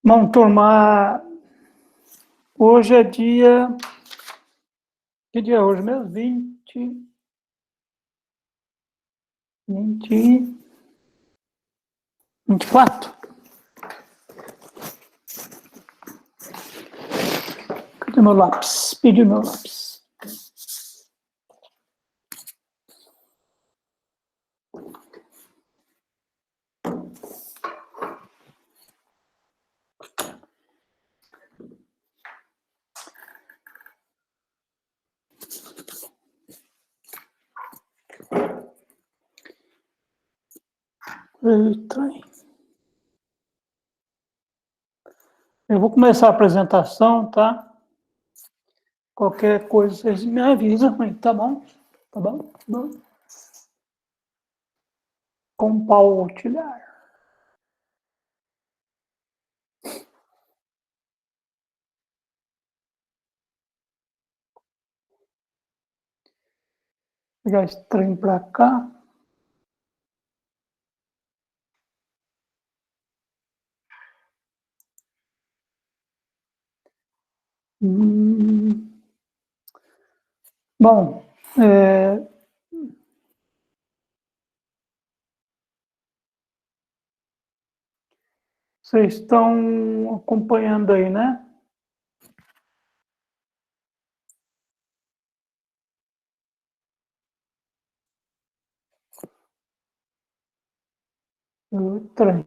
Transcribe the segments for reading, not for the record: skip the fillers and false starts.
Bom, turma, hoje é dia... Que dia é hoje mesmo? 24. Cadê meu lápis? Pedi meu lápis. Eita. Eu vou começar a apresentação, tá? Qualquer coisa vocês me avisam, tá bom? Tá bom? Tá bom? Compartilhar. Pegar esse trem para cá. Bom, vocês estão acompanhando aí, né? O trem.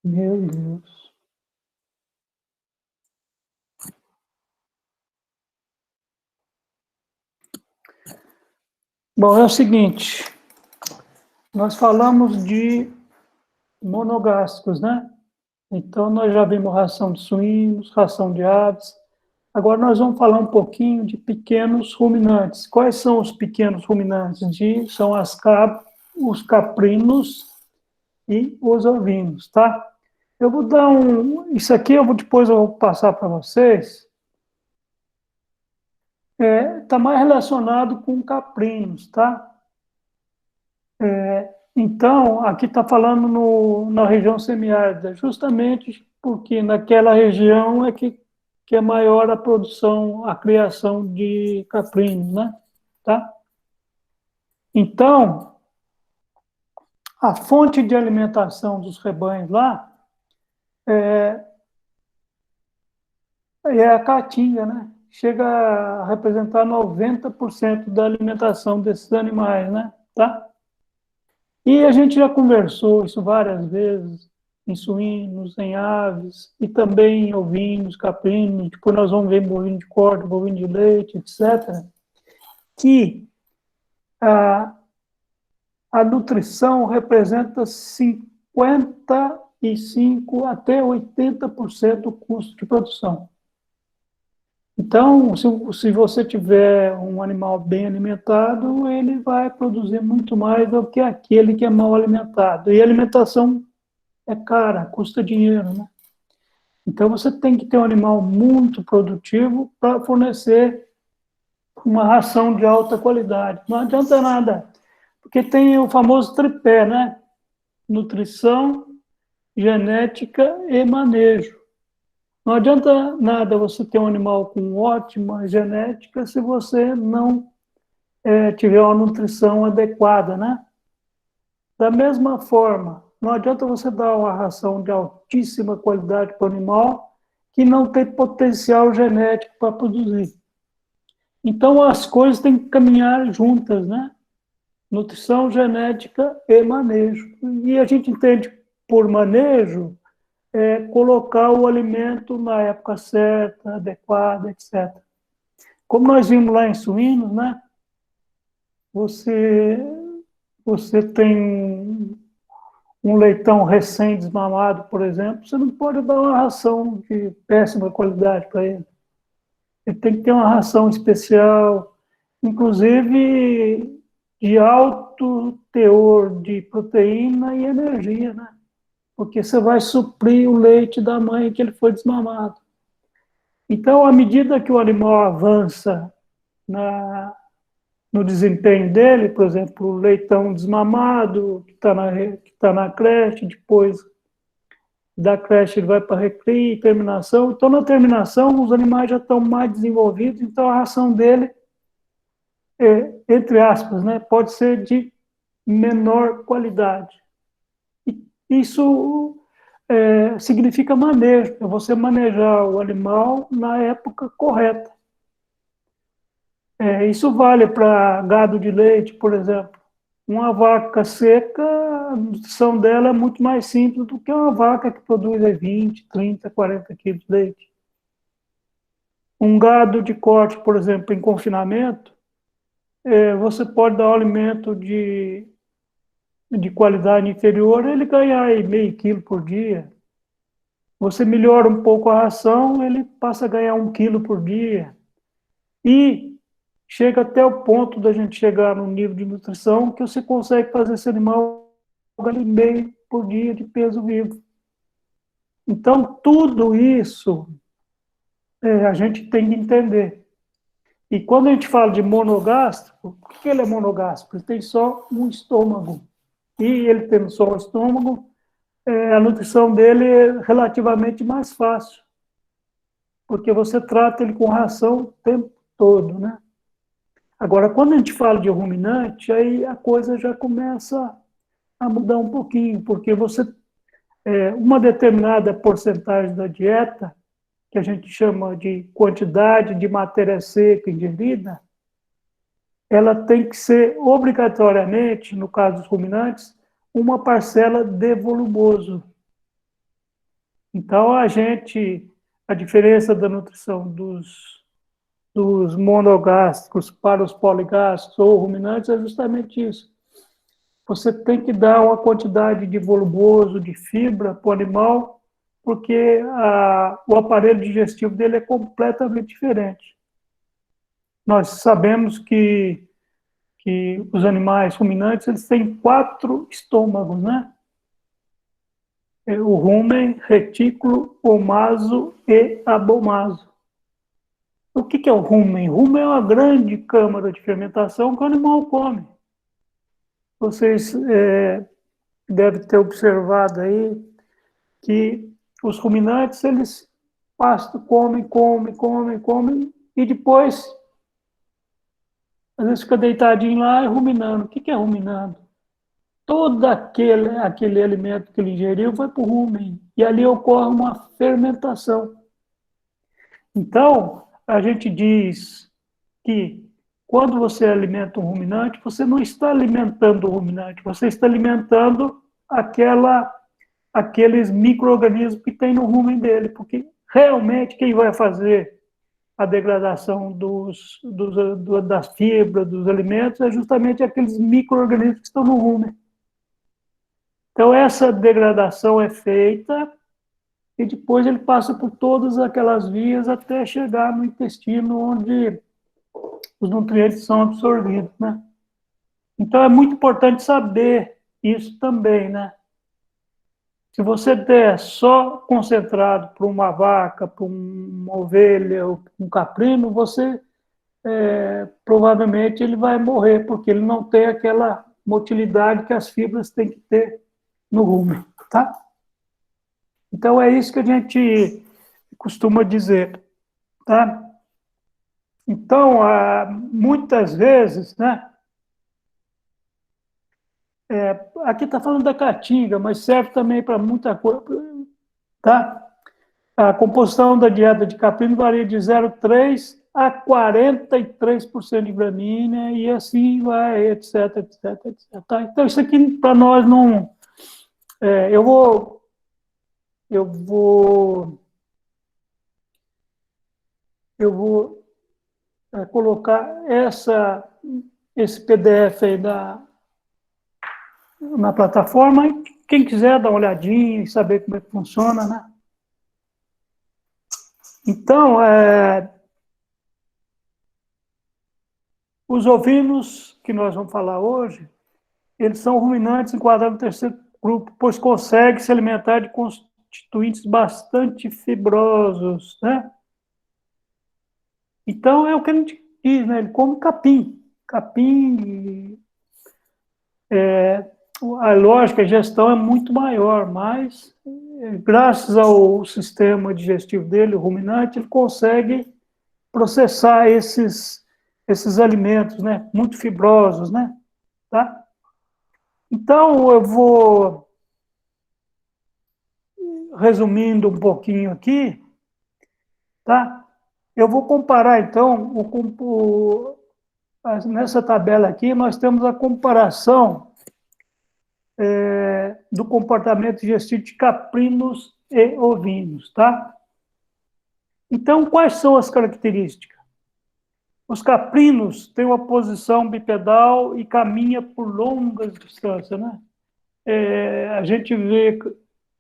Meu Deus. Bom, é o seguinte, nós falamos de monogástricos, né? Então, nós já vimos ração de suínos, ração de aves. Agora, nós vamos falar um pouquinho de pequenos ruminantes. Quais são os pequenos ruminantes? São os caprinos e os ovinos, tá? Eu vou dar isso aqui depois eu vou passar para vocês. Está mais relacionado com caprinos, tá? Então, aqui está falando na região semiárida, justamente porque naquela região que é maior a produção, a criação de caprinos, né? Tá? Então, a fonte de alimentação dos rebanhos lá é a caatinga, né? Chega a representar 90% da alimentação desses animais, né? Tá? E a gente já conversou isso várias vezes, em suínos, em aves, e também em ovinos, caprinos, depois nós vamos ver bovino de corte, bovino de leite, etc., que a, a nutrição representa 55% até 80% do custo de produção. Então, se você tiver um animal bem alimentado, ele vai produzir muito mais do que aquele que é mal alimentado. E a alimentação é cara, custa dinheiro, né? Então, você tem que ter um animal muito produtivo para fornecer uma ração de alta qualidade. Não adianta nada, porque tem o famoso tripé, né? Nutrição, genética e manejo. Não adianta nada você ter um animal com ótima genética se você não tiver uma nutrição adequada, né? Da mesma forma, não adianta você dar uma ração de altíssima qualidade para o animal que não tem potencial genético para produzir. Então, as coisas têm que caminhar juntas, né? Nutrição, genética e manejo. E a gente entende por manejo colocar o alimento na época certa, adequada, etc. Como nós vimos lá em suínos, né? Você tem um leitão recém-desmamado, por exemplo, você não pode dar uma ração de péssima qualidade para ele. Ele tem que ter uma ração especial, inclusive de alto teor de proteína e energia, né? Porque você vai suprir o leite da mãe que ele foi desmamado. Então, à medida que o animal avança no desempenho dele, por exemplo, o leitão desmamado, que está na creche, depois da creche ele vai para recria e terminação. Então, na terminação, os animais já estão mais desenvolvidos, então a ração dele, entre aspas, né, pode ser de menor qualidade. E isso significa manejo, é você manejar o animal na época correta. Isso vale para gado de leite, por exemplo. Uma vaca seca, a nutrição dela é muito mais simples do que uma vaca que produz 20, 30, 40 quilos de leite. Um gado de corte, por exemplo, em confinamento, você pode dar um alimento de qualidade inferior, ele ganha aí meio quilo por dia. Você melhora um pouco a ração, ele passa a ganhar 1 quilo por dia. E chega até o ponto da gente chegar num nível de nutrição que você consegue fazer esse animal ganhar meio por dia de peso vivo. Então, tudo isso a gente tem que entender. E quando a gente fala de monogástrico, por que ele é monogástrico? Ele tem só um estômago. E ele tendo só um estômago, a nutrição dele é relativamente mais fácil, porque você trata ele com ração o tempo todo, né? Agora, quando a gente fala de ruminante, aí a coisa já começa a mudar um pouquinho, porque uma determinada porcentagem da dieta, que a gente chama de quantidade de matéria seca ingerida, ela tem que ser obrigatoriamente, no caso dos ruminantes, uma parcela de volumoso. Então, a diferença da nutrição dos monogástricos para os poligástricos ou ruminantes é justamente isso. Você tem que dar uma quantidade de volumoso, de fibra para o animal, porque o aparelho digestivo dele é completamente diferente. Nós sabemos que os animais ruminantes eles têm 4 estômagos, né? O rumen, retículo, omaso e abomaso. O que é o rumen? O rumen é uma grande câmara de fermentação que o animal come. Vocês devem ter observado aí que os ruminantes, eles pastam, comem, e depois, às vezes, fica deitadinho lá e ruminando. O que é ruminando? Todo aquele alimento que ele ingeriu vai para o rumen, e ali ocorre uma fermentação. Então, a gente diz que quando você alimenta um ruminante, você não está alimentando o ruminante, você está alimentando aqueles micro-organismos que tem no rumen dele, porque realmente quem vai fazer a degradação das fibras, dos alimentos, é justamente aqueles micro-organismos que estão no rumen. Então, essa degradação é feita e depois ele passa por todas aquelas vias até chegar no intestino, onde os nutrientes são absorvidos, né? Então, é muito importante saber isso também, né? Se você der só concentrado para uma vaca, para uma ovelha ou um caprino, provavelmente ele vai morrer, porque ele não tem aquela motilidade que as fibras têm que ter no rumen, tá? Então, é isso que a gente costuma dizer, tá? Então, muitas vezes, né? Aqui está falando da caatinga, mas serve também para muita coisa, tá? A composição da dieta de caprino varia de 0,3% a 43% de gramínea, e assim vai, etc, etc, etc. Tá? Então, isso aqui para nós não... eu vou colocar esse PDF aí na plataforma, e quem quiser dar uma olhadinha e saber como é que funciona, né? Então, os ovinos que nós vamos falar hoje, eles são ruminantes enquadrados no terceiro grupo, pois conseguem se alimentar de constituintes bastante fibrosos, né? Então, é o que a gente diz, né? Ele come capim. Capim, a lógica, a gestão é muito maior, mas graças ao sistema digestivo dele, o ruminante, ele consegue processar esses alimentos, né, muito fibrosos, né, tá? Então, eu vou resumindo um pouquinho aqui, tá? Eu vou comparar, então, nessa tabela aqui, nós temos a comparação do comportamento digestivo de caprinos e ovinos, tá? Então, quais são as características? Os caprinos têm uma posição bipedal e caminha por longas distâncias, né? A gente vê,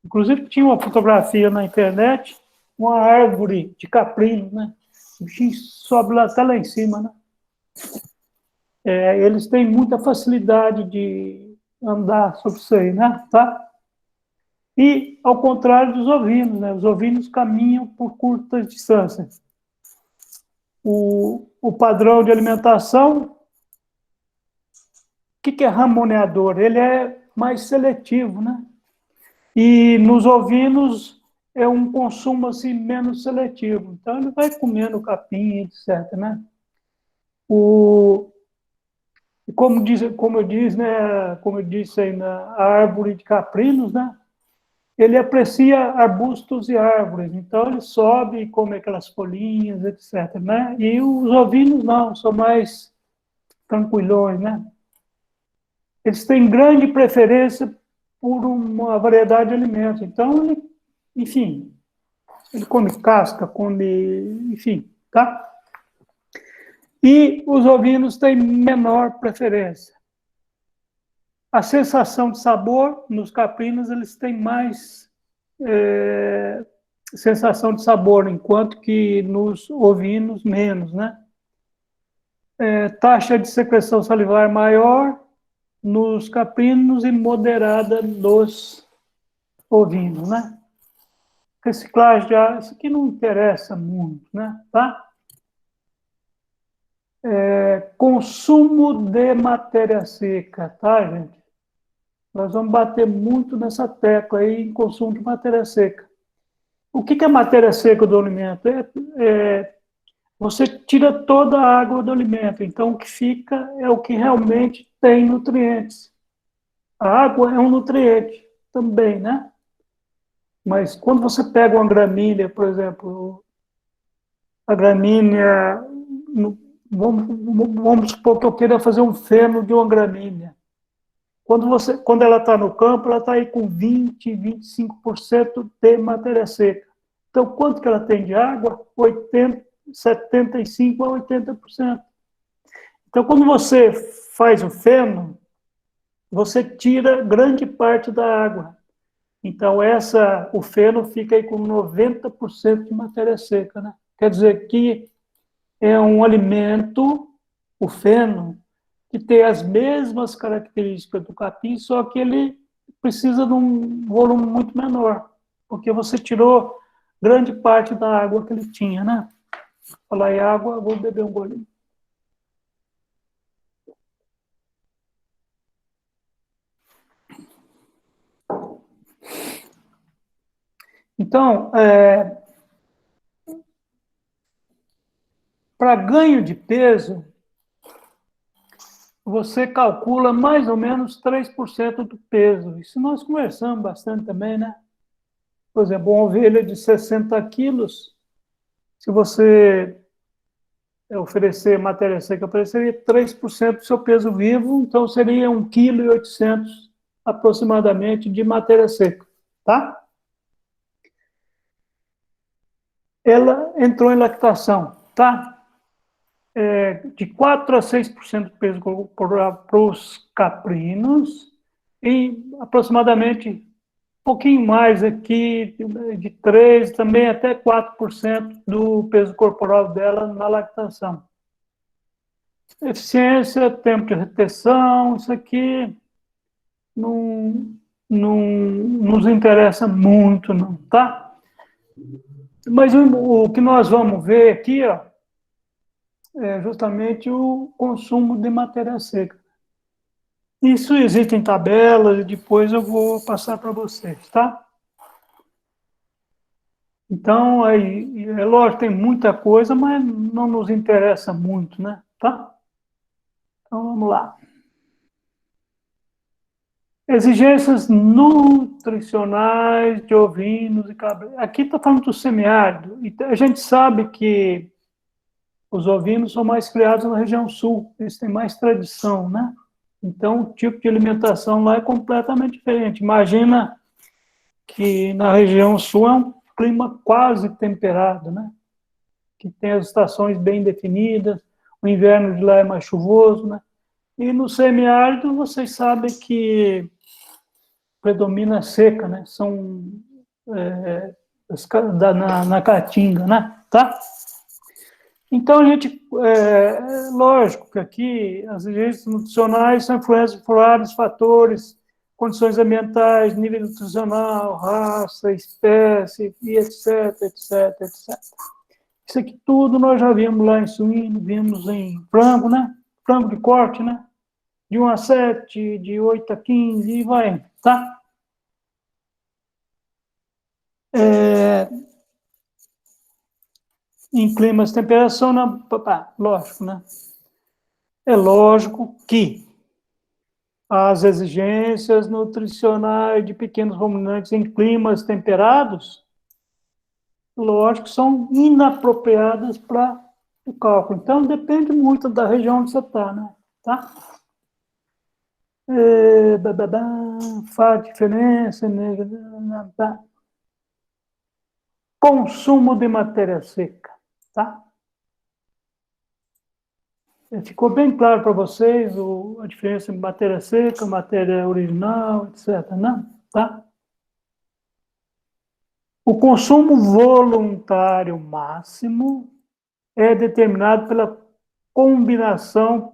inclusive tinha uma fotografia na internet, uma árvore de caprino, né? O bichinho sobe lá, até lá em cima, né? Eles têm muita facilidade de andar sobre isso aí, né? Tá? E, ao contrário dos ovinos, né? Os ovinos caminham por curtas distâncias. O padrão de alimentação, o que é ramoneador? Ele é mais seletivo, né? E nos ovinos é um consumo assim, menos seletivo. Então, ele vai comendo capim, etc. Né? Como eu disse aí na árvore de caprinos, né? Ele aprecia arbustos e árvores, então ele sobe e come aquelas folhinhas, etc. Né? E os ovinos não, são mais tranquilões, né? Eles têm grande preferência por uma variedade de alimentos. Então, enfim, ele come casca, enfim, tá? E os ovinos têm menor preferência. A sensação de sabor, nos caprinos, eles têm mais sensação de sabor, enquanto que nos ovinos, menos, né? Taxa de secreção salivar maior nos caprinos e moderada nos ovinos, né? Reciclagem de água, isso aqui não interessa muito, né? Tá? Consumo de matéria seca, tá, gente? Nós vamos bater muito nessa tecla aí em consumo de matéria seca. O que é matéria seca do alimento? Você tira toda a água do alimento, então o que fica é o que realmente tem nutrientes. A água é um nutriente também, né? Mas quando você pega uma gramínea, por exemplo, a gramínea, vamos supor que eu queira fazer um feno de uma gramínea. Quando ela está no campo, ela está aí com 20, 25% de matéria seca. Então, quanto que ela tem de água? 75% a 80%. Então, quando você faz o feno, você tira grande parte da água. Então, o feno fica aí com 90% de matéria seca, né? Quer dizer que é um alimento, o feno, que tem as mesmas características do capim, só que ele precisa de um volume muito menor, porque você tirou grande parte da água que ele tinha, né? Falar em água, vou beber um golinho. Então, para ganho de peso, você calcula mais ou menos 3% do peso. Isso nós conversamos bastante também, né? Por exemplo, uma ovelha de 60 quilos, se você oferecer matéria seca para ele, seria 3% do seu peso vivo, então seria 1,8 kg aproximadamente de matéria seca, tá? Ela entrou em lactação, tá? De 4 a 6% do peso corporal para os caprinos e aproximadamente um pouquinho mais aqui, de 3, também até 4% do peso corporal dela na lactação. Eficiência, tempo de retenção, isso aqui não nos interessa muito, não, tá? Mas o que nós vamos ver aqui, ó, é justamente o consumo de matéria seca. Isso existem tabelas e depois eu vou passar para vocês, tá? Então, aí, é lógico, tem muita coisa, mas não nos interessa muito, né? Tá? Então, vamos lá. Exigências nutricionais de ovinos e cabras. Aqui está falando do semiárido. E a gente sabe que os ovinos são mais criados na região sul, eles têm mais tradição, né? Então, o tipo de alimentação lá é completamente diferente. Imagina que na região sul é um clima quase temperado, né? Que tem as estações bem definidas, o inverno de lá é mais chuvoso, né? E no semiárido, vocês sabem que predomina a seca, né? São na caatinga, né? Tá? Então, a gente, lógico que aqui as exigências nutricionais são influenciadas por vários fatores, condições ambientais, nível nutricional, raça, espécie, e etc, etc, etc. Isso aqui tudo nós já vimos lá em suíno, vimos em frango, né? Frango de corte, né? De 1 a 7, de 8 a 15, e vai, tá? É, em climas de temperação, lógico, né? É lógico que as exigências nutricionais de pequenos ruminantes em climas temperados, lógico, são inapropriadas para o cálculo. Então, depende muito da região onde você está, né? Tá? Faz diferença, né? Tá? Consumo de matéria seca, tá? Ficou bem claro para vocês a diferença entre matéria seca, matéria original, etc, né? Tá? O consumo voluntário máximo é determinado pela combinação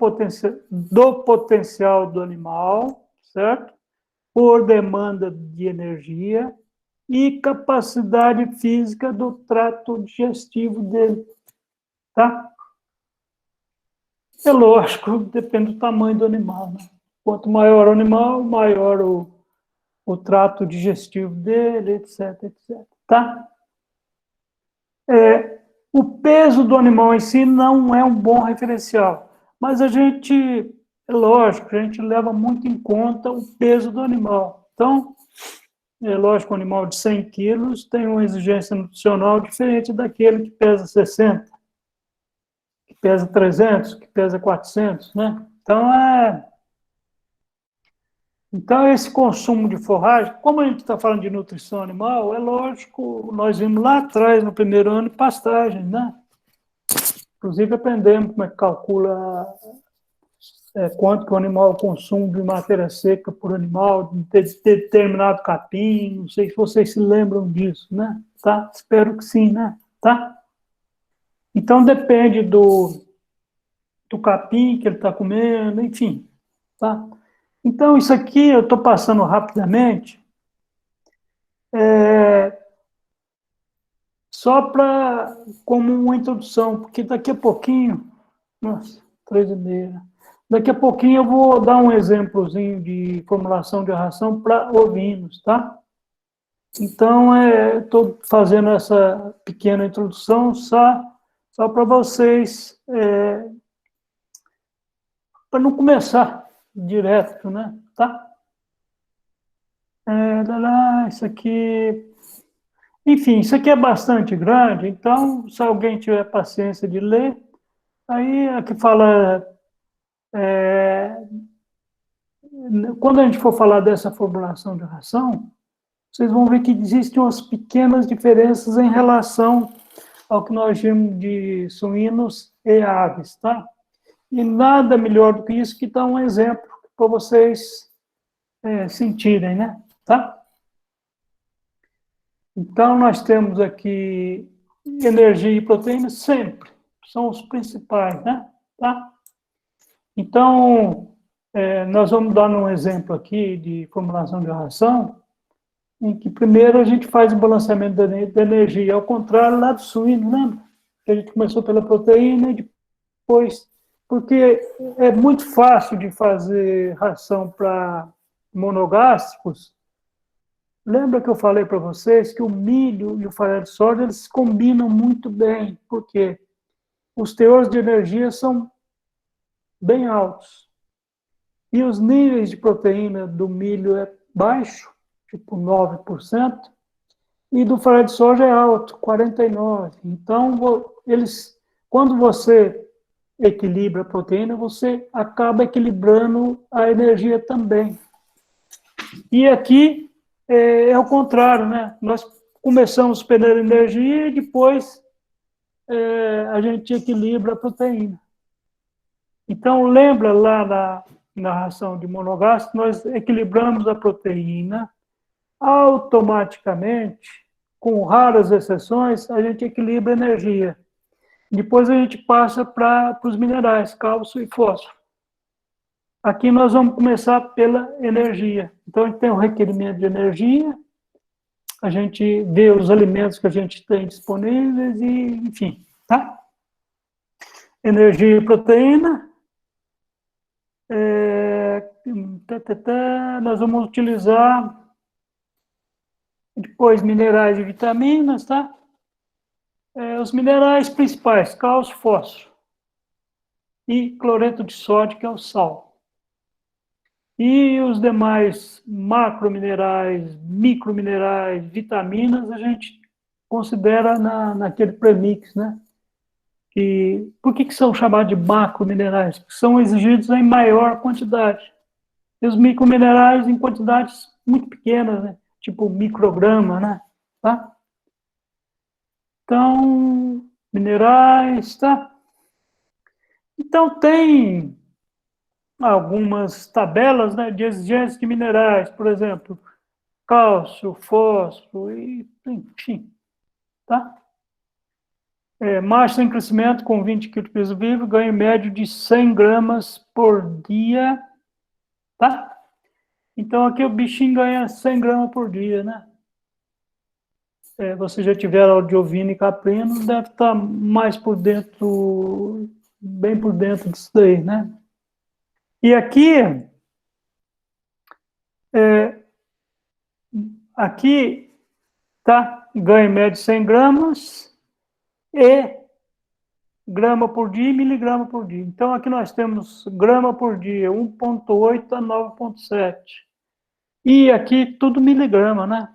do potencial do animal, certo? Por demanda de energia e capacidade física do trato digestivo dele, tá? É lógico, depende do tamanho do animal, né? Quanto maior o animal, maior o trato digestivo dele, etc, etc, tá? O peso do animal em si não é um bom referencial, mas a gente, é lógico, a gente leva muito em conta o peso do animal. Então, é lógico, um animal de 100 quilos tem uma exigência nutricional diferente daquele que pesa 60, que pesa 300, que pesa 400, né? Então, esse consumo de forragem, como a gente está falando de nutrição animal, é lógico, nós vimos lá atrás, no primeiro ano, pastagem, né? Inclusive, aprendemos como é que calcula quanto que o animal consome de matéria seca por animal, de determinado capim, não sei se vocês se lembram disso, né? Tá? Espero que sim, né? Tá? Então, depende do capim que ele está comendo, enfim, tá? Então, isso aqui eu estou passando rapidamente, só para como uma introdução, porque daqui a pouquinho, nossa, 3h30, daqui a pouquinho eu vou dar um exemplozinho de formulação de ração para ovinos, tá? Então, estou fazendo essa pequena introdução só para vocês, para não começar direto, né? Tá? Isso aqui. Enfim, isso aqui é bastante grande, então, se alguém tiver paciência de ler, aí aqui fala. é, Quando a gente for falar dessa formulação de ração, vocês vão ver que existem umas pequenas diferenças em relação ao que nós chamamos de suínos e aves, tá? E nada melhor do que isso que dar um exemplo para vocês sentirem, né? Tá? Então, nós temos aqui energia e proteína sempre, são os principais, né? Tá? Então, nós vamos dar um exemplo aqui de formulação de ração, em que primeiro a gente faz o balanceamento da energia, ao contrário lá do suíno, lembra? Que a gente começou pela proteína e depois, porque é muito fácil de fazer ração para monogástricos, Lembra que eu falei para vocês que o milho e o farelo de soja eles combinam muito bem, porque os teores de energia são bem altos. E os níveis de proteína do milho é baixo, tipo 9%, e do farelo de soja é alto, 49%. Então, quando você equilibra a proteína, você acaba equilibrando a energia também. E aqui é o contrário, né? Nós começamos perdendo energia e depois a gente equilibra a proteína. Então, lembra lá na ração de monogástrico, nós equilibramos a proteína automaticamente, com raras exceções, a gente equilibra a energia. Depois a gente passa para os minerais, cálcio e fósforo. Aqui nós vamos começar pela energia. Então, a gente tem um requerimento de energia, a gente vê os alimentos que a gente tem disponíveis e, enfim, tá? Energia e proteína. Nós vamos utilizar depois minerais e vitaminas, tá? Os minerais principais, cálcio, fósforo e cloreto de sódio, que é o sal. E os demais macrominerais, microminerais, vitaminas, a gente considera naquele premix, né? Por que são chamados de macrominerais? Porque são exigidos em maior quantidade. E os microminerais em quantidades muito pequenas, né? Tipo micrograma, né? Tá? Então, minerais, tá? Então, tem algumas tabelas, né, de exigência de minerais, por exemplo, cálcio, fósforo, e, enfim, tá? Macho em crescimento com 20 kg de peso vivo, ganho médio de 100 gramas por dia, tá? Então, aqui o bichinho ganha 100 gramas por dia, né? Você já tiver aula de ovino e caprino, deve estar mais por dentro, bem por dentro disso daí, né? E aqui tá? Ganho médio de 100 gramas e grama por dia e miligrama por dia. Então, aqui nós temos grama por dia, 1,8 a 9,7. E aqui tudo miligrama, né?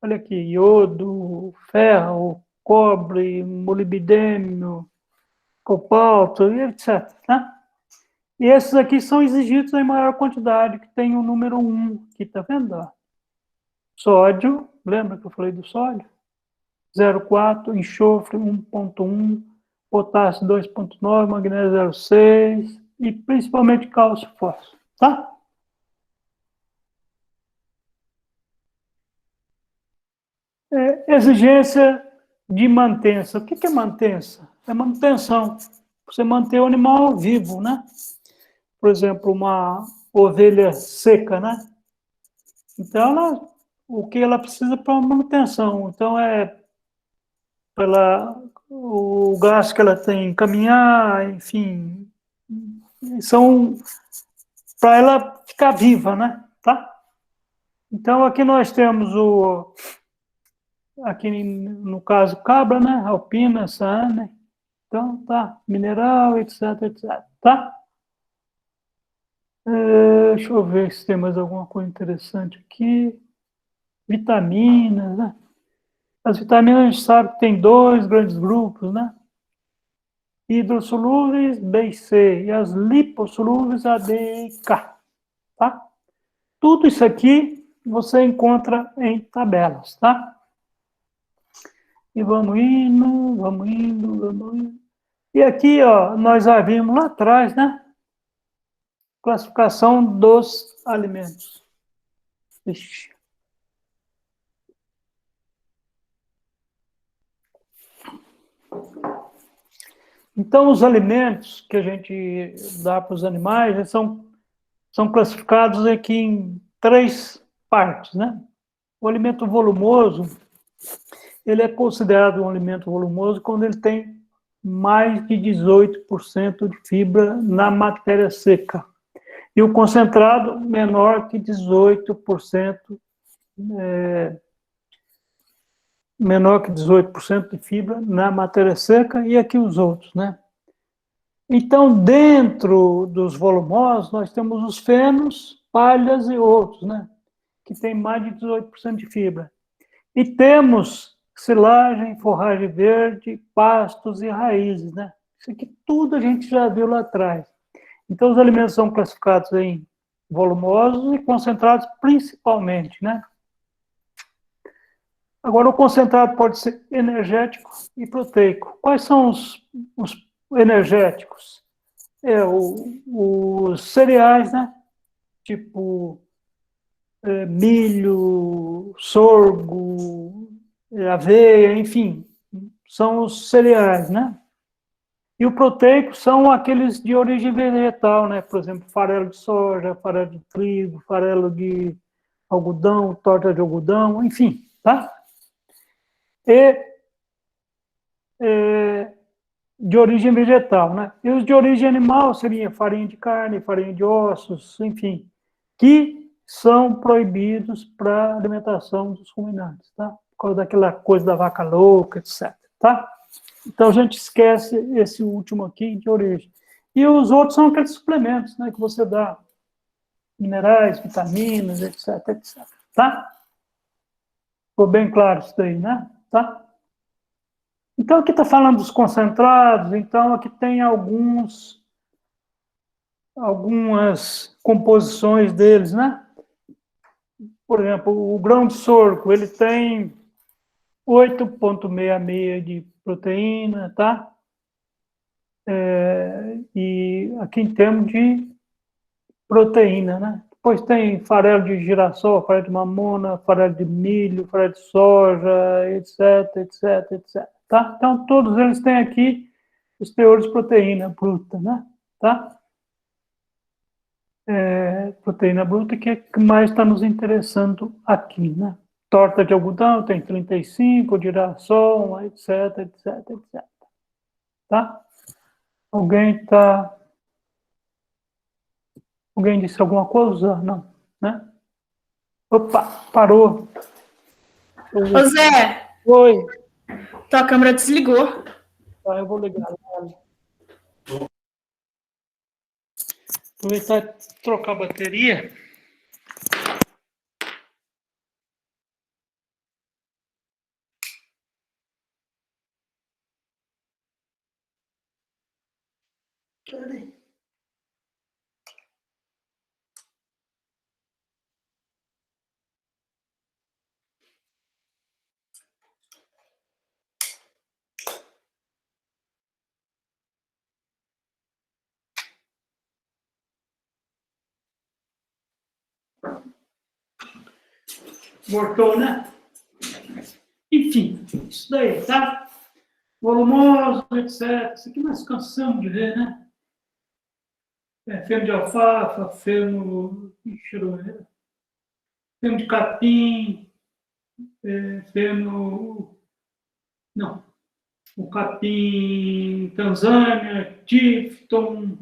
Olha aqui, iodo, ferro, cobre, molibdênio, cobalto, etc. Né? E esses aqui são exigidos em maior quantidade, que tem o número 1, aqui, tá vendo? Sódio, lembra que eu falei do sódio? 0,4, enxofre 1,1, potássio 2,9, magnésio 0,6 e principalmente cálcio e fósforo, tá? Exigência de mantença. O que é mantença? É manutenção. Você manter o animal vivo, né? Por exemplo, uma ovelha seca, né? Então, o que ela precisa para manutenção? Então, o gasto que ela tem em caminhar, enfim, são para ela ficar viva, né? Tá? Então, aqui nós temos aqui no caso, cabra, né? Alpina, sana. Então, tá, mineral, etc, etc, tá? Deixa eu ver se tem mais alguma coisa interessante aqui. Vitaminas, né? As vitaminas a gente sabe que tem dois grandes grupos, né? Hidrossolúveis, B e C, e as lipossolúveis, A, D e K, tá? Tudo isso aqui você encontra em tabelas, tá? E vamos indo, vamos indo, vamos indo. E aqui, ó, nós já vimos lá atrás, né? Classificação dos alimentos. Ixi. Então, os alimentos que a gente dá para os animais, eles são classificados aqui em três partes, né? O alimento volumoso, ele é considerado um alimento volumoso quando ele tem mais de 18% de fibra na matéria seca. E o concentrado menor que 18% menor que 18% de fibra na matéria seca, e aqui os outros, né? Então, dentro dos volumosos, nós temos os fenos, palhas e outros, né? Que tem mais de 18% de fibra. E temos silagem, forragem verde, pastos e raízes, né? Isso aqui tudo a gente já viu lá atrás. Então, os alimentos são classificados em volumosos e concentrados principalmente, né? Agora, o concentrado pode ser energético e proteico. Quais são os energéticos? Os cereais, né? Tipo milho, sorgo, aveia, enfim, são os cereais, né? E o proteico são aqueles de origem vegetal, né? Por exemplo, farelo de soja, farelo de trigo, farelo de algodão, torta de algodão, enfim, tá? E de origem vegetal, né? E os de origem animal seriam farinha de carne, farinha de ossos, enfim, que são proibidos para alimentação dos ruminantes, tá? Por causa daquela coisa da vaca louca, etc, tá? Então a gente esquece esse último aqui de origem. E os outros são aqueles suplementos, né, que você dá, minerais, vitaminas, etc, etc, tá? Ficou bem claro isso daí, né? Tá? Então, aqui está falando dos concentrados, então aqui tem algumas composições deles, né? Por exemplo, o grão de sorgo, ele tem 8,66 de proteína, tá? E aqui em termos de proteína, né? Depois tem farelo de girassol, farelo de mamona, farelo de milho, farelo de soja, etc, etc, etc. Tá? Então, todos eles têm aqui os teores de proteína bruta, né? Tá? Proteína bruta que é que mais está nos interessando aqui, né? Torta de algodão tem 35, girassol, etc, etc, etc. Tá? Alguém tá... Alguém disse alguma coisa? Não, né? Opa, parou. Ô Zé, Oi. tua câmera desligou. Tá, eu vou ligar ela. Aproveitar e trocar a bateria. Cadê? Voltou, né? Enfim, isso daí, tá? Volumoso, etc. Isso aqui nós cansamos de ver, né? Feno de alfafa, feno de capim, feno... Não, o capim Tanzânia, Tifton,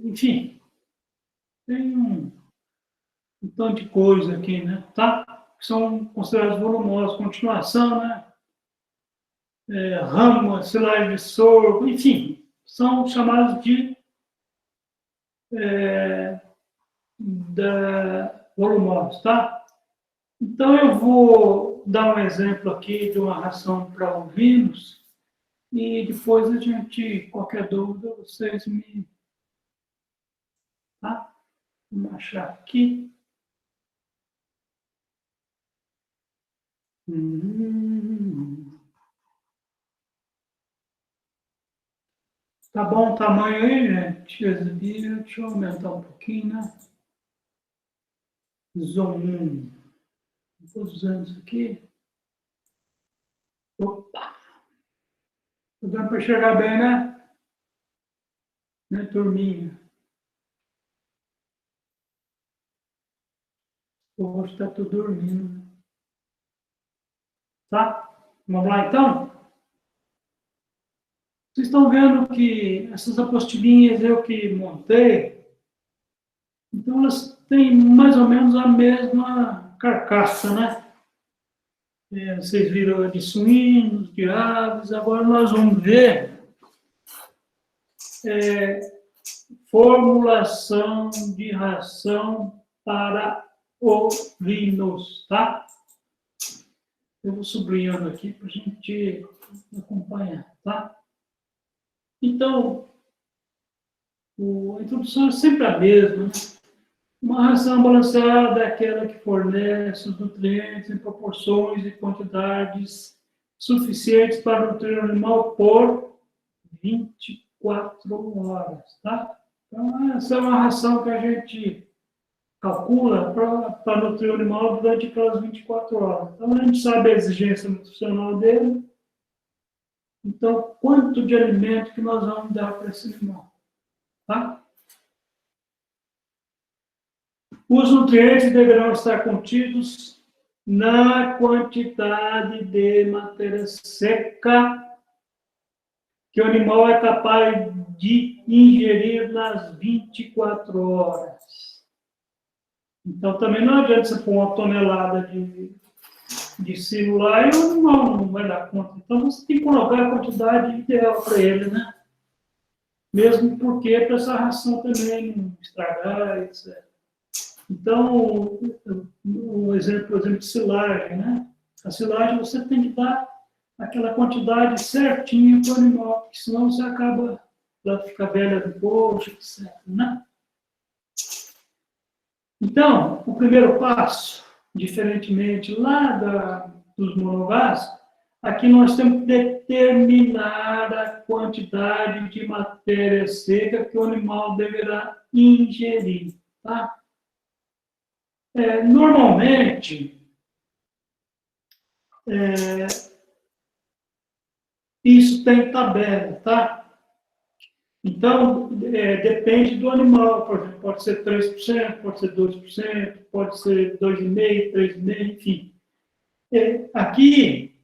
enfim, tem um tanto de coisa aqui, né? Tá? Que são considerados volumosos, continuação, né? Rama, silagem de sorgo, enfim, são chamados de volumosos, tá? Então eu vou dar um exemplo aqui de uma ração para ovinos e depois a gente, qualquer dúvida, vocês me... Tá? Vamos achar aqui. Tá bom o tamanho aí, gente? Deixa eu aumentar um pouquinho, né? Zoom. Estou usando isso aqui. Opa! Tô dando para enxergar bem, né? Né, turminha? Hoje está tudo dormindo. Tá? Vamos lá, então? Vocês estão vendo que essas apostilinhas eu que montei, Então, elas têm mais ou menos a mesma carcaça, né? Vocês viram de suínos, de aves, agora nós vamos ver formulação de ração para ovinos, tá? Eu vou sublinhando aqui para a gente acompanhar, tá? Então, a introdução é sempre a mesma, né? Uma ração balanceada é aquela que fornece os nutrientes em proporções e quantidades suficientes para nutrir o animal por 24 horas, tá? Então, essa é uma ração que a gente calcula para nutrir o animal durante aquelas 24 horas. Então, a gente sabe a exigência nutricional dele. Então, quanto de alimento que nós vamos dar para esse animal, tá? Os nutrientes deverão estar contidos na quantidade de matéria seca que o animal é capaz de ingerir nas 24 horas. Então, também não adianta você pôr uma tonelada de silo lá e o animal não vai dar conta. Então, você tem que colocar a quantidade ideal para ele, né? Mesmo porque para essa ração também não estragar, etc. Então, por exemplo de silagem, né? A silagem você tem que dar aquela quantidade certinha para o animal, porque senão você acaba, ela fica velha depois, etc. Né? Então, o primeiro passo, diferentemente lá dos monogás, aqui nós temos que determinar a quantidade de matéria seca que o animal deverá ingerir, tá? Normalmente, isso tem tabela, tá? Então, depende do animal, por exemplo, pode ser 3%, pode ser 2%, pode ser 2,5%, 3,5%, enfim. Aqui,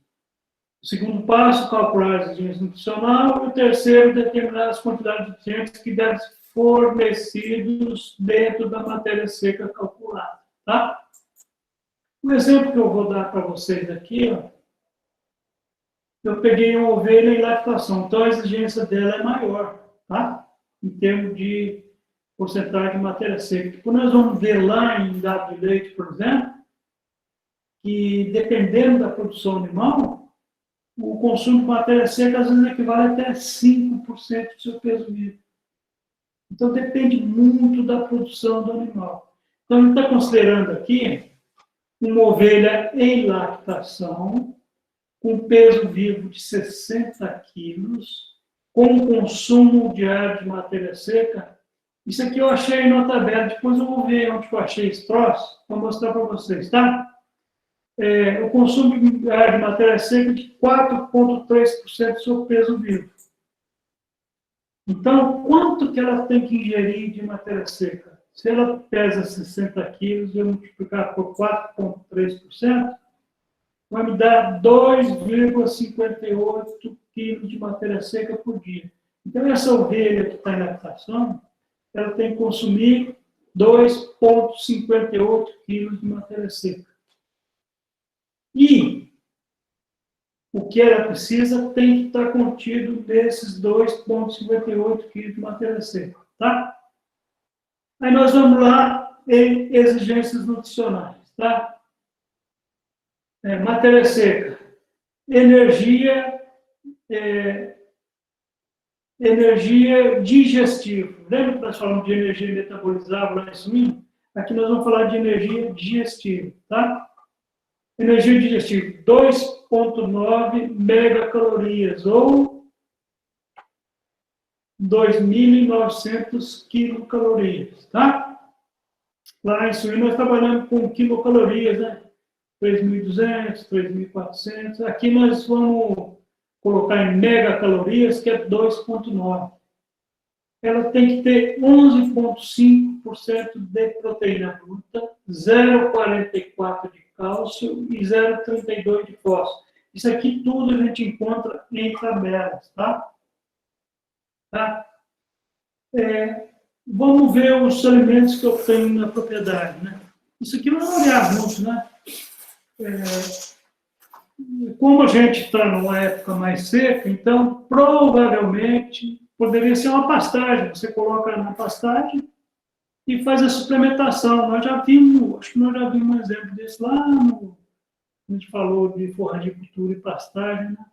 o segundo passo, calcular a exigência nutricional, e o terceiro, determinar as quantidades de nutrientes que devem ser fornecidos dentro da matéria seca calculada, tá? Um exemplo que eu vou dar para vocês aqui, ó, eu peguei uma ovelha em lactação, então a exigência dela é maior, tá? Em termos de porcentagem de matéria seca. Tipo, nós vamos ver lá em gado de leite, por exemplo, que dependendo da produção animal, o consumo de matéria seca às vezes equivale até 5% do seu peso vivo. Então depende muito da produção do animal. Então a gente está considerando aqui uma ovelha em lactação, com peso vivo de 60 quilos, com consumo diário de matéria seca. Isso aqui eu achei na tabela, depois eu vou ver onde eu achei esse troço, para mostrar para vocês, tá? O consumo diário de matéria seca de 4,3% do seu peso vivo. Então, quanto que ela tem que ingerir de matéria seca? Se ela pesa 60 quilos, eu multiplicar por 4,3%, vai me dar 2,58 quilos de matéria seca por dia. Então, essa ovelha que está em lactação, ela tem que consumir 2,58 quilos de matéria seca. E o que ela precisa tem que estar contido nesses 2,58 quilos de matéria seca, tá? Aí nós vamos lá em exigências nutricionais, tá? Matéria seca, energia digestiva. Lembra que nós falamos de energia metabolizável lá em suíno? Aqui nós vamos falar de energia digestiva, tá? Energia digestiva, 2,9 megacalorias, ou 2.900 quilocalorias, tá? Lá em suíno nós trabalhamos com quilocalorias, né? 3.200, 3.400. Aqui nós vamos colocar em megacalorias, que é 2,9. Ela tem que ter 11,5% de proteína bruta, 0,44 de cálcio e 0,32 de fósforo. Isso aqui tudo a gente encontra em tabelas, tá? Vamos ver os alimentos que eu tenho na propriedade, né? Isso aqui não é olhar muito, né? Como a gente está numa época mais seca, então provavelmente poderia ser uma pastagem. Você coloca na pastagem e faz a suplementação. Nós já vimos, acho que nós já vimos um exemplo desse lá no, a gente falou de forragicultura e pastagem, né?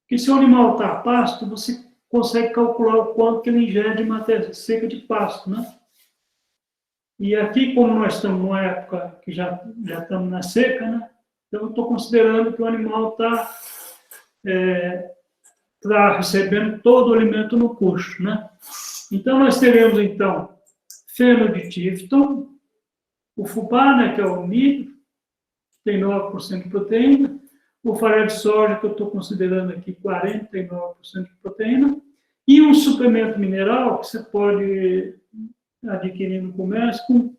Porque se o animal está a pasto, você consegue calcular o quanto que ele ingere de matéria seca de pasto, né? E aqui, como nós estamos numa época que já estamos na seca, né? Então, eu estou considerando que o animal está recebendo todo o alimento no coxo, né? Então, nós teremos, então, feno de Tifton, o fubá, né, que é o milho, que tem 9% de proteína, o farelo de soja, que eu estou considerando aqui 49% de proteína, e um suplemento mineral que você pode adquirir no comércio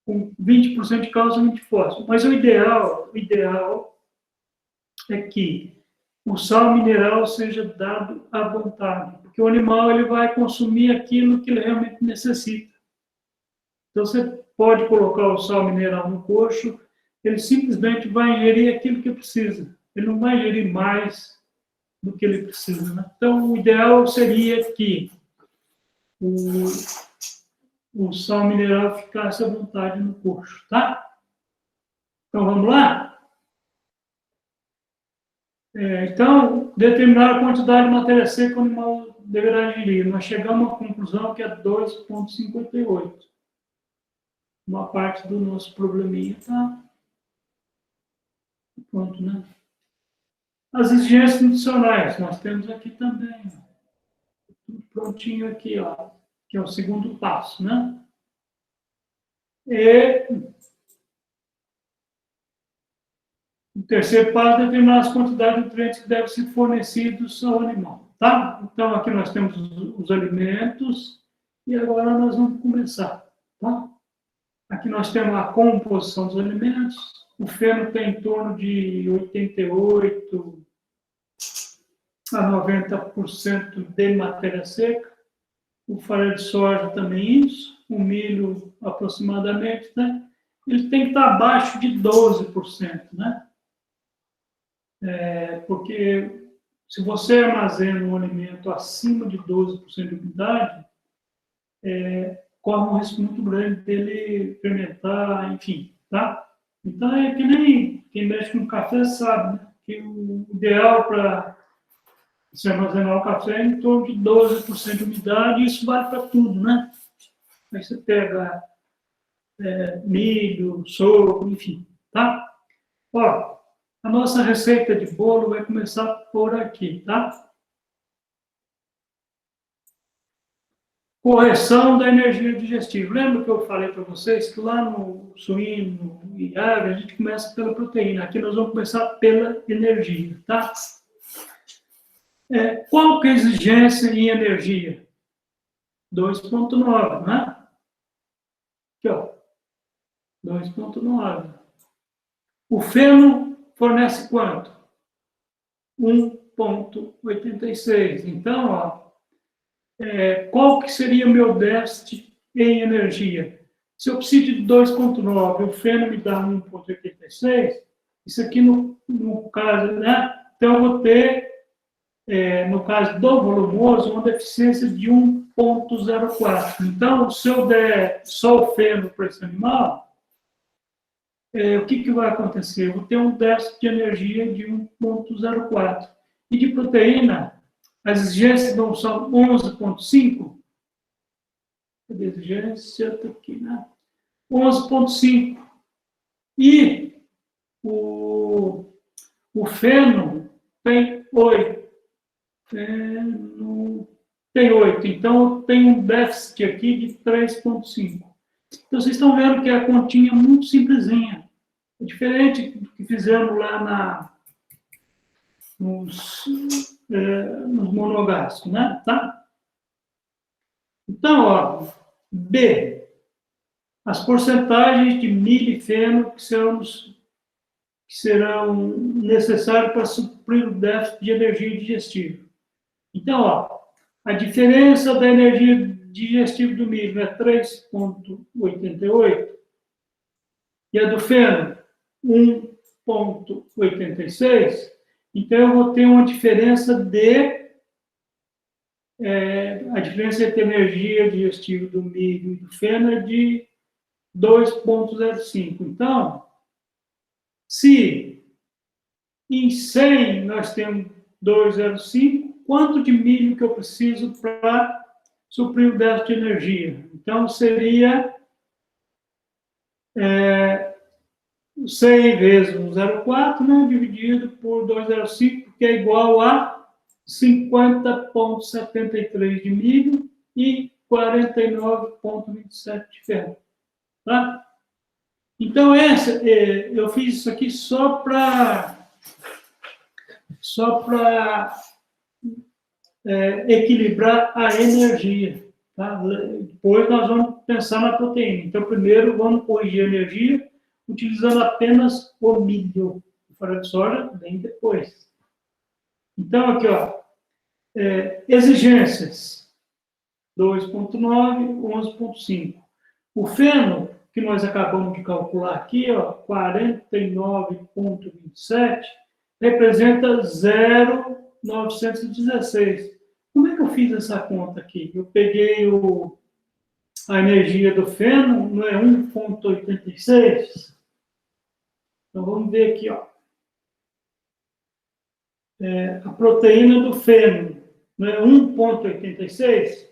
com 20% de cálcio e 20% de fósforo. Mas o ideal é que o sal mineral seja dado à vontade, porque o animal ele vai consumir aquilo que ele realmente necessita. Então, você pode colocar o sal mineral no coxo, ele simplesmente vai ingerir aquilo que precisa. Ele não vai ingerir mais do que ele precisa, né? Então, o ideal seria que o sal mineral ficasse à vontade no coxo, tá? Então, vamos lá? Então, determinar a quantidade de matéria seca que o animal deverá ingerir. Nós chegamos à conclusão que é 2,58. Uma parte do nosso probleminha está pronto, né? As exigências nutricionais, nós temos aqui também. Tudo prontinho aqui, ó, que é o segundo passo, né? E o terceiro passo é determinar as quantidades de nutrientes que devem ser fornecidos ao animal, tá? Então, aqui nós temos os alimentos e agora nós vamos começar, tá? Aqui nós temos a composição dos alimentos. O feno tem em torno de 88 a 90% de matéria seca. O farelo de soja também isso. O milho aproximadamente, né? Ele tem que estar abaixo de 12%, né? Porque se você armazena um alimento acima de 12% de umidade, corre um risco muito grande dele fermentar, enfim, tá? Então, é que nem quem mexe com café sabe, né? Que o ideal para se armazenar o café é em torno de 12% de umidade, e isso vale para tudo, né? Aí você pega milho, sorgo, enfim, tá? Ó, a nossa receita de bolo vai começar por aqui, tá? Correção da energia digestiva. Lembra que eu falei para vocês que lá no suíno e ave a gente começa pela proteína. Aqui nós vamos começar pela energia, tá? Qual que é a exigência em energia? 2,9, né? Aqui, ó. 2,9. O feno fornece quanto? 1,86. Então, ó, qual que seria o meu déficit em energia? Se eu preciso de 2,9, o feno me dá 1,86, isso aqui no caso, né? Então, eu vou ter, no caso do volumoso, uma deficiência de 1,04. Então, se eu der só o feno para esse animal, o que vai acontecer? Eu vou ter um déficit de energia de 1,04. E de proteína, as exigências não são 11,5? Cadê a exigência? Está aqui, né? 11,5. E o feno tem 8. Tem 8. Então, eu tenho um déficit aqui de 3,5. Então, vocês estão vendo que a continha é muito simplesinha. É diferente do que fizemos lá nos monogástricos, né? Tá? Então, ó, B, as porcentagens de milho e feno que serão necessárias para suprir o déficit de energia digestiva. Então, ó, A diferença da energia digestiva do milho é 3,88 e a do feno 1,86. Então, eu vou ter uma diferença a diferença entre a energia digestiva do milho e do feno é de 2,05. Então, se em 100 nós temos 2,05, quanto de milho que eu preciso para suprir o déficit de energia? Então, seria 100 vezes 1,04, né, dividido por 2,05, que é igual a 50,73 de milho e 49,27 de ferro. Tá? Então, eu fiz isso aqui só para equilibrar a energia. Tá? Depois nós vamos pensar na proteína. Então, primeiro vamos corrigir a energia utilizando apenas o milho. O farelo de soja vem depois. Então, aqui, ó, exigências, 2,9, 11,5. O feno, que nós acabamos de calcular aqui, ó, 49,27, representa 0,916. Como é que eu fiz essa conta aqui? Eu peguei a energia do feno, não é 1,86? Então, vamos ver aqui, ó. A proteína do feno, não é 1,86?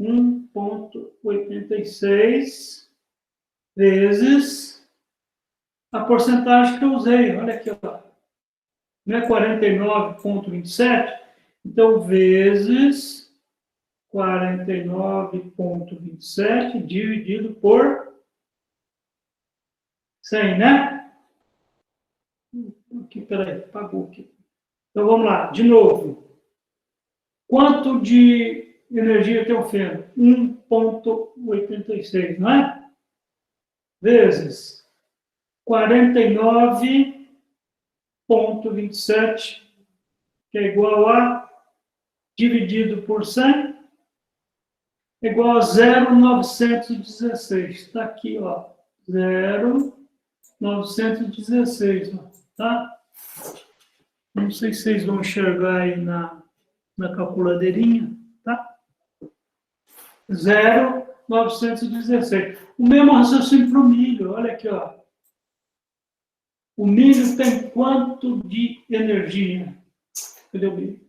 1,86 vezes a porcentagem que eu usei. Olha aqui, ó. Não é 49,27? Então, vezes 49,27 dividido por 100, né? Aqui, peraí, apagou aqui. Então, vamos lá, de novo. Quanto de energia tem o feno? 1,86, não é? Vezes 49,27, que é igual a, dividido por 100, é igual a 0,916. Está aqui, ó, 0,916, tá? Não sei se vocês vão enxergar aí na calculadeirinha, tá? 0,916. O mesmo raciocínio para o milho, olha aqui, ó. O milho tem quanto de energia? Cadê o milho?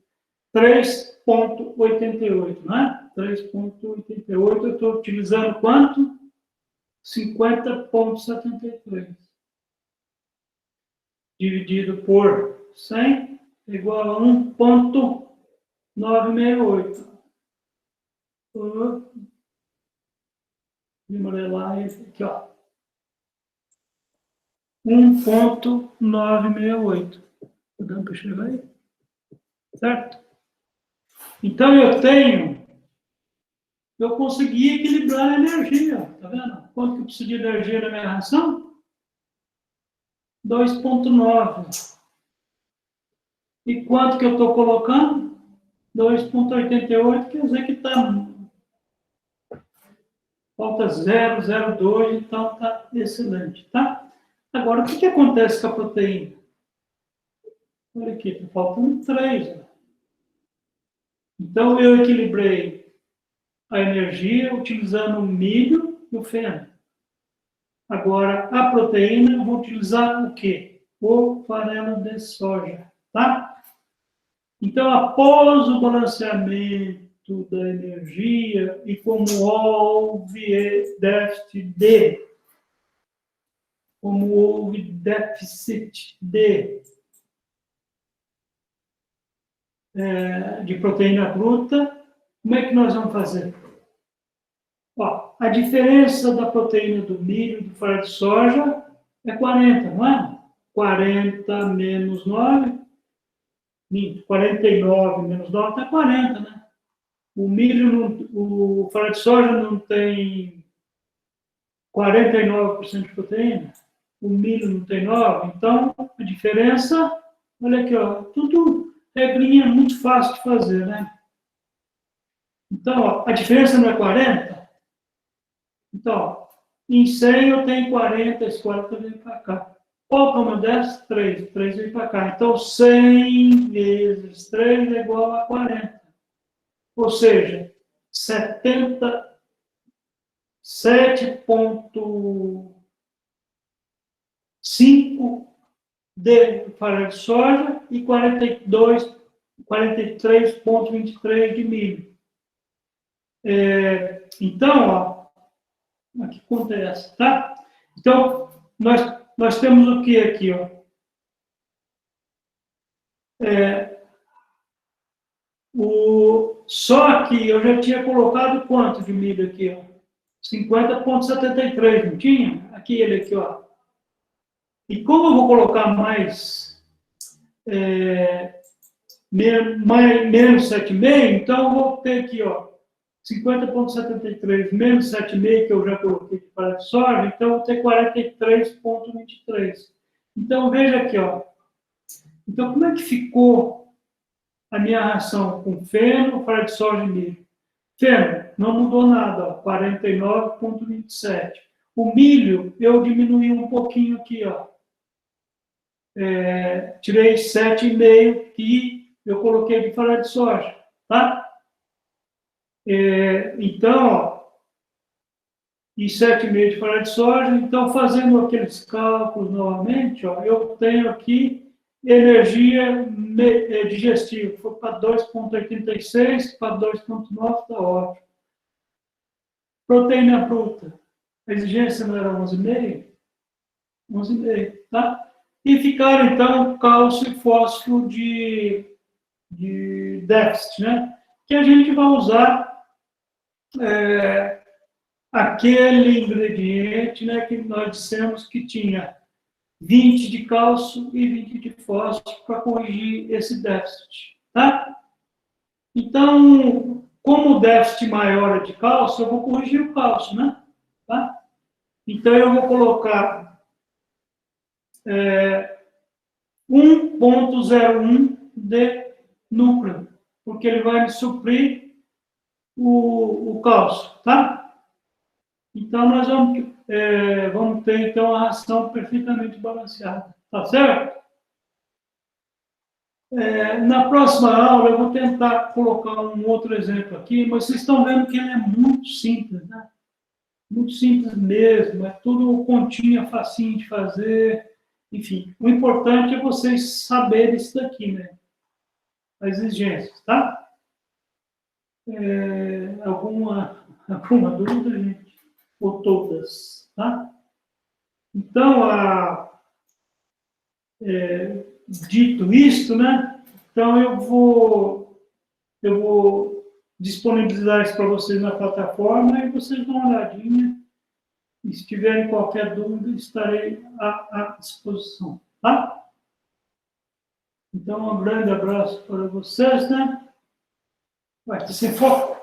3,88, não é? 3,88, eu estou utilizando quanto? 50,73. Dividido por 100 é igual a 1,968. Vou amarelar esse aqui, ó. 1,968. Tá dando para enxergar aí? Certo? Então, eu consegui equilibrar a energia. Tá vendo? Quanto que eu preciso de energia na minha ração? 2,9. E quanto que eu estou colocando? 2,88, quer dizer que está... Falta 0,02, então está excelente, tá? Agora, o que acontece com a proteína? Olha aqui, está faltando 3. Então, eu equilibrei a energia utilizando o milho e o feno. Agora, a proteína, eu vou utilizar o quê? O farelo de soja, tá? Então, após o balanceamento da energia e como houve déficit de proteína bruta, como é que nós vamos fazer? Ó, a diferença da proteína do milho e do farelo de soja é 40, não é? 40 menos 9, 49 menos 9 dá 40, né? O farelo de soja não tem 49% de proteína, o milho não tem 9%, então a diferença, olha aqui, ó, tudo regrinha muito fácil de fazer, né? Então, ó, a diferença não é 40? Então, ó, em 100 eu tenho 40, esse 40 vem para cá. Qual que é o meu 10? 3. 3 vem para cá. Então, 100 vezes 3 é igual a 40. Ou seja, 7,5 de farelo de soja e 43,23 de milho. Então, ó, aqui acontece, tá? Então, nós temos o que aqui, ó? Só que eu já tinha colocado quanto de milho aqui, ó? 50,73, não tinha? Aqui ele aqui, ó. E como eu vou colocar menos 7,5, então eu vou ter aqui, ó, 50,73 menos 7,5, que eu já coloquei de farelo de soja, então eu vou ter 43,23. Então, veja aqui, ó. Então, como é que ficou a minha ração com feno, farelo de soja e milho? Feno, não mudou nada, ó, 49,27. O milho, eu diminui um pouquinho aqui, ó. Tirei 7,5 que eu coloquei de farelo de soja, tá? Então, ó, e 7,5 de farelo de soja. Então, fazendo aqueles cálculos novamente, ó, eu tenho aqui energia digestiva. Foi para 2,86, para 2,9, está ótimo. Proteína bruta. A exigência não era 11,5? 11,5, tá? E ficaram, então, cálcio e fósforo de déficit, né? Que a gente vai usar aquele ingrediente, né, que nós dissemos que tinha 20 de cálcio e 20 de fósforo para corrigir esse déficit, tá? Então, como o déficit maior é de cálcio, eu vou corrigir o cálcio, né? Tá? Então, eu vou colocar 1,01 de núcleo, porque ele vai me suprir o cálcio, tá? Então, nós vamos ter, então, a ração perfeitamente balanceada, tá certo? Na próxima aula, eu vou tentar colocar um outro exemplo aqui, mas vocês estão vendo que ele é muito simples, né? Muito simples mesmo, é tudo continha, facinho de fazer, enfim. O importante é vocês saberem isso daqui, né? As exigências, tá? Alguma dúvida, gente? Ou todas, tá? Então, dito isto, né? Então, eu vou disponibilizar isso para vocês na plataforma e vocês dão uma olhadinha. E se tiverem qualquer dúvida, estarei à disposição, tá? Então, um grande abraço para vocês, né? Vai ter sem foco.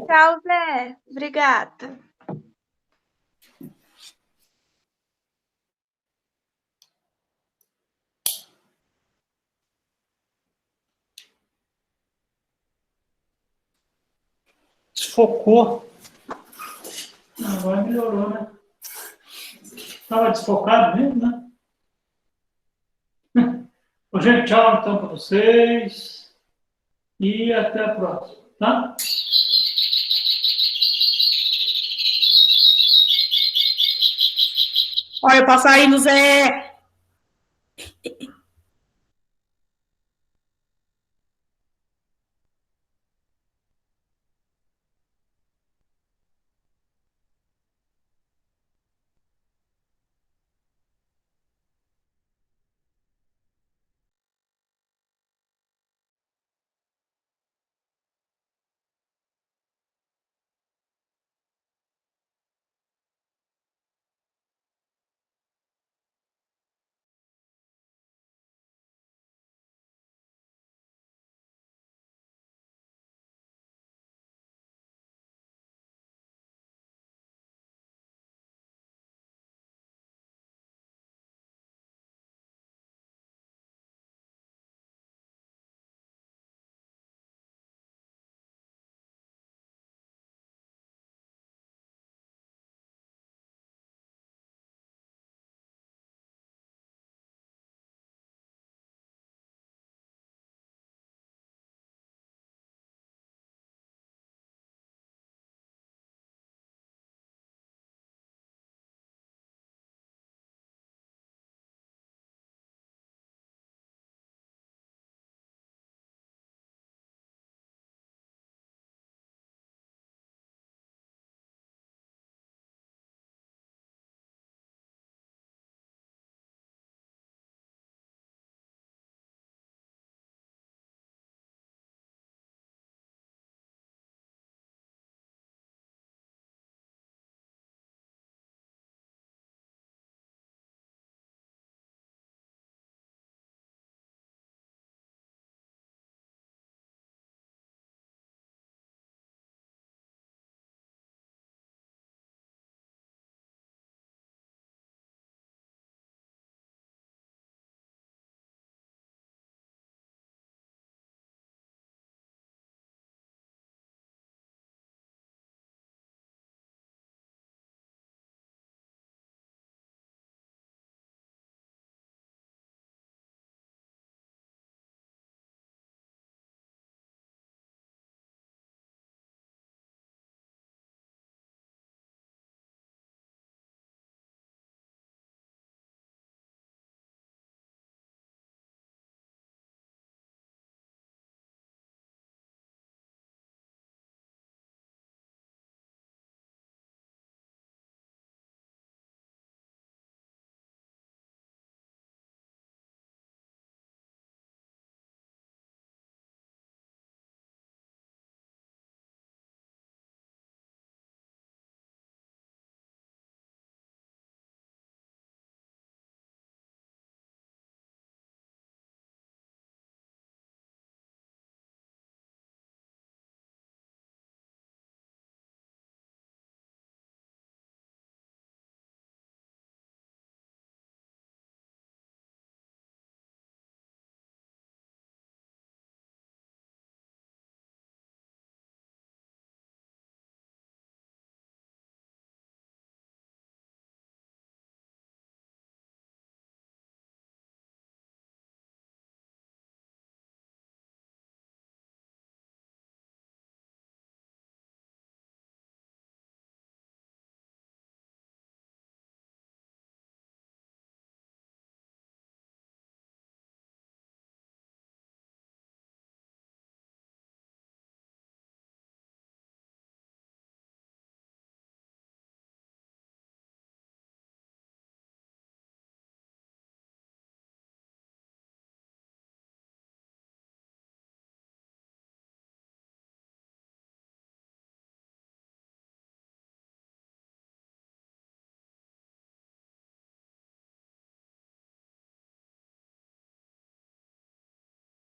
Tchau, Zé. Obrigada. Desfocou. Agora melhorou, né? Estava desfocado mesmo, né? Bom, gente, tchau então para vocês. E até a próxima, tá? Olha, eu passo aí, Zé.